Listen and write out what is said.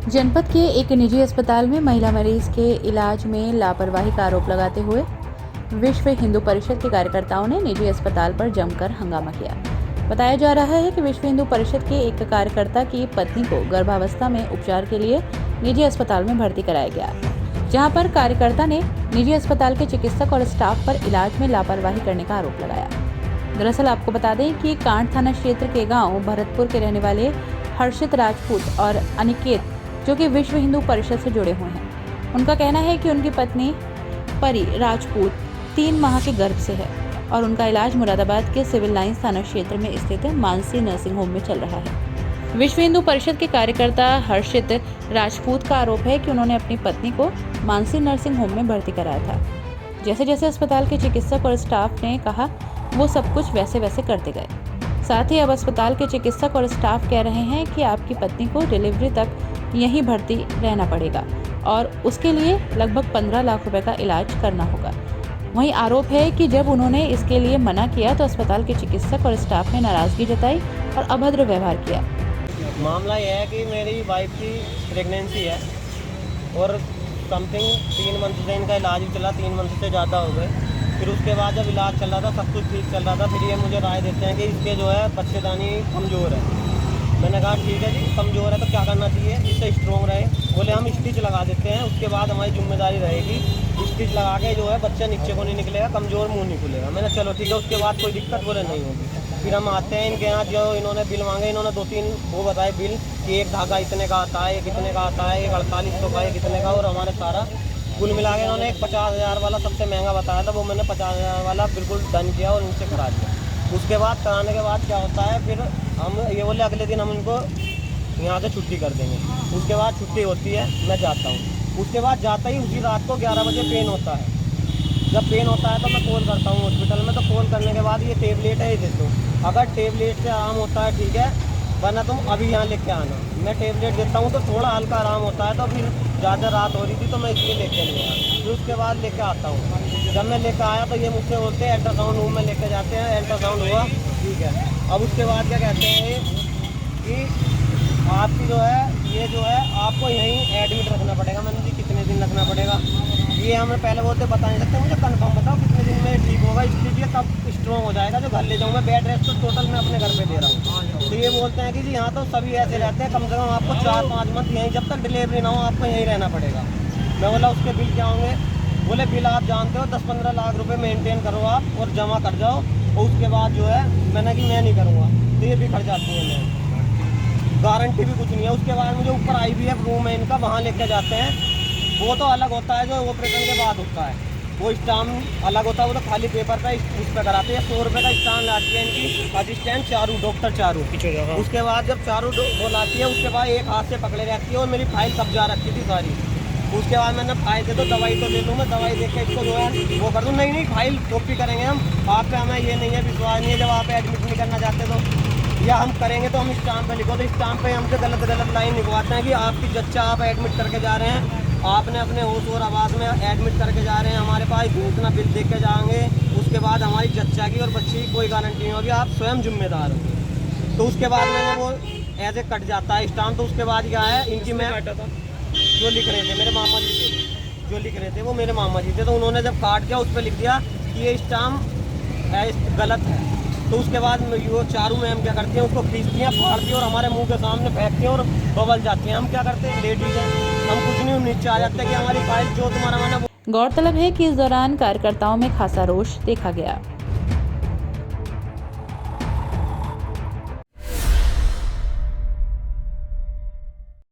जनपद के एक निजी अस्पताल में महिला मरीज के इलाज में लापरवाही का आरोप लगाते हुए विश्व हिंदू परिषद के कार्यकर्ताओं ने निजी अस्पताल पर जमकर हंगामा किया। बताया जा रहा है कि विश्व हिंदू परिषद के एक कार्यकर्ता की पत्नी को गर्भावस्था में उपचार के लिए निजी अस्पताल में भर्ती कराया गया, जहां पर कार्यकर्ता ने निजी अस्पताल के चिकित्सक और स्टाफ पर इलाज में लापरवाही करने का आरोप लगाया। दरअसल आपको बता दें कि कांड थाना क्षेत्र के गाँव भरतपुर के रहने वाले हर्षित राजपूत और अनिकेत, जो कि विश्व हिंदू परिषद से जुड़े हुए हैं, उनका कहना है कि उनकी पत्नी परी राजपूत 3 माह के गर्भ से है और उनका इलाज मुरादाबाद के सिविल लाइंस थाना क्षेत्र में स्थित मानसी नर्सिंग होम में चल रहा है। विश्व हिंदू परिषद के कार्यकर्ता हर्षित राजपूत का आरोप है कि उन्होंने अपनी पत्नी को मानसी नर्सिंग होम में भर्ती कराया था। जैसे जैसे अस्पताल के चिकित्सक और स्टाफ ने कहा, वो सब कुछ वैसे वैसे करते गए। साथ ही अब अस्पताल के चिकित्सक और स्टाफ कह रहे हैं कि आपकी पत्नी को डिलीवरी तक यहीं भर्ती रहना पड़ेगा और उसके लिए लगभग 15 लाख रुपए का इलाज करना होगा। वहीं आरोप है कि जब उन्होंने इसके लिए मना किया तो अस्पताल के चिकित्सक और स्टाफ ने नाराजगी जताई और अभद्र व्यवहार किया। मामला यह है कि मेरी वाइफ की प्रेगनेंसी है और समथिंग 3 मंथ से इनका इलाज चला, 3 मंथ से ज़्यादा हो गए। फिर उसके बाद जब इलाज चल रहा था, सब कुछ ठीक चल रहा था, फिर ये मुझे राय देते हैं कि इसके जो है बच्चेदानी कमज़ोर है। मैंने कहा ठीक है जी, कमज़ोर है तो क्या करना चाहिए, इससे स्ट्रॉन्ग रहे। बोले हम स्टिच लगा देते हैं, उसके बाद हमारी जिम्मेदारी रहेगी, स्टिच लगा के जो है बच्चा नीचे को नहीं निकलेगा, कमज़ोर मुंह नहीं खुलेगा। मैंने चलो ठीक है, उसके बाद कोई दिक्कत बोले नहीं होगी। फिर हम आते हैं इनके यहाँ, जो इन्होंने बिल मांगे, इन्होंने 2-3 वो बताए बिल कि एक धागा इतने का आता है, एक इतने का आता है, एक 4800 का, एक इतने का, और हमारे सारा कुल मिला के इन्होंने एक 50,000 वाला सबसे महंगा बताया था, वो मैंने 50,000 वाला बिल्कुल डन किया और उनसे करा दिया। उसके बाद कराने के बाद क्या होता है, फिर हम ये बोले अगले दिन हम उनको यहाँ से छुट्टी कर देंगे। उसके बाद छुट्टी होती है, मैं जाता हूँ। उसके बाद जाता ही उसी रात को 11 बजे पेन होता है। जब पेन होता है तो मैं कॉल करता हूँ हॉस्पिटल में, तो कॉल करने के बाद ये टेबलेट है, ये दे दो। अगर टेबलेट से आराम होता है ठीक है, वरना तुम अभी यहाँ लेके आना। मैं टेबलेट देता हूँ तो थोड़ा हल्का आराम होता है, तो फिर ज़्यादा रात हो रही थी तो मैं इसलिए लेके नहीं आया। फिर उसके बाद लेके आता हूँ। जब मैं लेकर आया तो ये मुझसे बोलते हैं अल्ट्रासाउंड रूम में लेके जाते हैं, अल्ट्रासाउंड हुआ ठीक है। अब उसके बाद क्या कहते हैं कि आपकी जो है ये जो है आपको यहीं एडमिट रखना पड़ेगा। मैंने जी कितने दिन रखना पड़ेगा, ये हमें पहले बोलते बता नहीं सकते, मुझे कंफर्म बताओ कितने दिन में ठीक होगा, इसलिए तब स्ट्रॉन्ग हो जाएगा जो घर ले जाऊँ। मैं बेड रेस्ट तो टोटल मैं अपने घर पे दे रहा हूँ। तो ये बोलते हैं कि जी यहाँ तो सभी ऐसे रहते हैं, कम से कम आपको 4-5 मंथ यहीं, जब तक डिलीवरी ना हो आपको यहीं रहना पड़ेगा। मैं बोला उसके बिल क्या होंगे, बोले बिल आप जानते हो 10-15 लाख रुपए मेंटेन करो आप और जमा कर जाओ, और उसके बाद जो है मैंने कि मैं नहीं करूँगा, तो ये भी खर्च जाती है, मैं गारंटी भी कुछ नहीं है। उसके बाद मुझे ऊपर IVF रूम है इनका, वहाँ लेकर जाते हैं। वो तो अलग होता है, जो ऑपरेशन के बाद होता है, वो स्टाम्प अलग होता है, वो तो खाली पेपर पे उस पर कराते हैं। 100 रुपये का स्टाम्प लाती है इनकी असिस्टेंट चारू, डॉक्टर चारू। उसके बाद जब चारू वो लाती है, उसके बाद एक हाथ से पकड़े रहती है और मेरी फाइल कब्जा रखी थी सारी। उसके बाद मैंने फाइल दे दो, दवाई तो ले लूँ मैं, दवाई दे के इसको जो है वो कर दूँ। नहीं फाइल कॉपी करेंगे हम, आप पे हमें ये नहीं है विश्वास नहीं है, जब आप एडमिट नहीं करना चाहते तो, या हम करेंगे तो हम स्टाम्प पे लिखो, तो स्टाम्प पे हमसे गलत लाइन लिखवाते हैं कि आपकी जच्चा आप एडमिट करके जा रहे हैं, आपने अपने होश और आवाज़ में एडमिट करके जा रहे हैं, हमारे पास इतना बिल देख के जाएंगे। उसके बाद हमारी जच्चा की और बच्ची की कोई गारंटी नहीं होगी, आप स्वयं जिम्मेदार हो। तो उसके बाद मैंने वो ऐसे कट जाता है स्टाम्प। तो उसके बाद क्या है, इनकी मैं जो लिख रहे थे मेरे मामा जी थे, जो लिख रहे थे वो मेरे मामा जी थे, तो उन्होंने जब काट दिया उस पर लिख दिया कि ये स्टाम्प गलत है। तो उसके बाद वो चारू मैम क्या करती हैं, उसको खींचती हैं, फाड़ती हैं और हमारे मुंह के सामने फेंकती हैं और बबल जाती हैं। हम क्या करते हैं, लेडीज हैं, हम कुछ नहीं, नीचे आ जाते हैं कि हमारी फाइल जो तुम्हारा मैंने। गौरतलब है कि इस दौरान कार्यकर्ताओं में खासा रोष देखा गया।